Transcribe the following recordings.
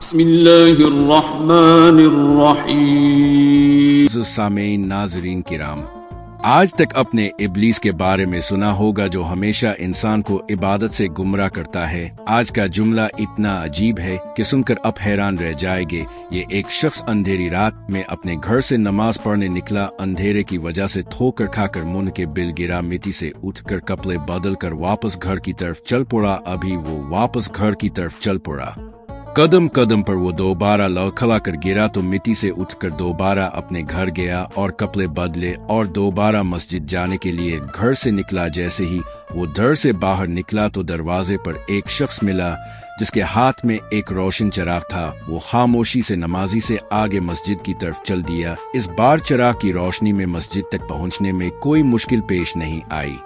بسم اللہ الرحمن الرحیم۔ سامعین ناظرین کرام، آج تک اپنے ابلیس کے بارے میں سنا ہوگا جو ہمیشہ انسان کو عبادت سے گمراہ کرتا ہے۔ آج کا جملہ اتنا عجیب ہے کہ سن کر اب حیران رہ جائے گے۔ یہ ایک شخص اندھیری رات میں اپنے گھر سے نماز پڑھنے نکلا، اندھیرے کی وجہ سے ٹھوکر کھا کر من کے بل گرا، مٹی سے اٹھ کر کپڑے بدل کر واپس گھر کی طرف چل پڑا۔ ابھی وہ واپس گھر کی طرف چل پڑا، قدم قدم پر وہ دوبارہ لڑکھڑا کر گرا تو مٹی سے اٹھ کر دوبارہ اپنے گھر گیا اور کپڑے بدلے اور دوبارہ مسجد جانے کے لیے گھر سے نکلا۔ جیسے ہی وہ گھر سے باہر نکلا تو دروازے پر ایک شخص ملا جس کے ہاتھ میں ایک روشن چراغ تھا۔ وہ خاموشی سے نمازی سے آگے مسجد کی طرف چل دیا۔ اس بار چراغ کی روشنی میں مسجد تک پہنچنے میں کوئی مشکل پیش نہیں آئی۔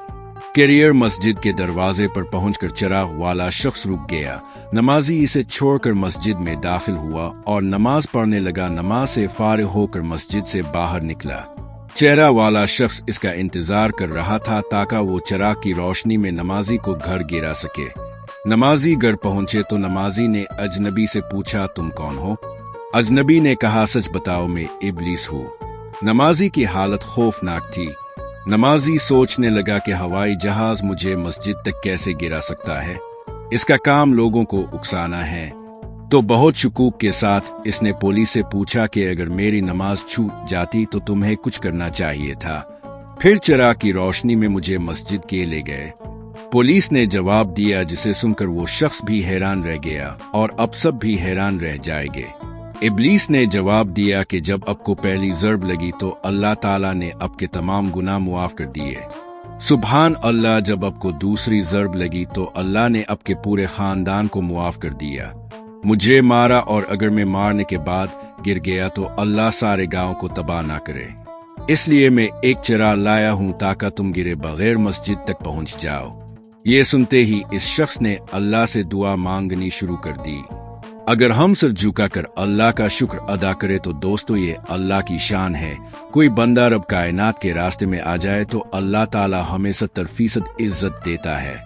کیریئر مسجد کے دروازے پر پہنچ کر چراغ والا شخص رک گیا۔ نمازی اسے چھوڑ کر مسجد میں داخل ہوا اور نماز پڑھنے لگا۔ نماز سے فارغ ہو کر مسجد سے باہر نکلا۔ چہرہ والا شخص اس کا انتظار کر رہا تھا تاکہ وہ چراغ کی روشنی میں نمازی کو گھر گرا سکے۔ نمازی گھر پہنچے تو نمازی نے اجنبی سے پوچھا، تم کون ہو؟ اجنبی نے کہا، سچ بتاؤ میں ابلیس ہوں۔ نمازی کی حالت خوفناک تھی۔ نمازی سوچنے لگا کہ ہوائی جہاز مجھے مسجد تک کیسے گرا سکتا ہے؟ اس کا کام لوگوں کو اکسانا ہے۔ تو بہت شکوک کے ساتھ اس نے پولیس سے پوچھا کہ اگر میری نماز چھوٹ جاتی تو تمہیں کچھ کرنا چاہیے تھا، پھر چراغ کی روشنی میں مجھے مسجد کے لے گئے۔ پولیس نے جواب دیا جسے سن کر وہ شخص بھی حیران رہ گیا اور اب سب بھی حیران رہ جائیں گے۔ ابلیس نے جواب دیا کہ جب آپ کو پہلی ضرب لگی تو اللہ تعالیٰ نے آپ کے تمام گناہ معاف کر دیے۔ سبحان اللہ، جب آپ کو دوسری ضرب لگی تو اللہ نے آپ کے پورے خاندان کو معاف کر دیا۔ مجھے مارا اور اگر میں مارنے کے بعد گر گیا تو اللہ سارے گاؤں کو تباہ نہ کرے، اس لیے میں ایک چراغ لایا ہوں تاکہ تم گرے بغیر مسجد تک پہنچ جاؤ۔ یہ سنتے ہی اس شخص نے اللہ سے دعا مانگنی شروع کر دی۔ اگر ہم سر جھکا کر اللہ کا شکر ادا کرے تو دوستو یہ اللہ کی شان ہے۔ کوئی بندہ رب کائنات کے راستے میں آ جائے تو اللہ تعالی ہمیں 70% عزت دیتا ہے۔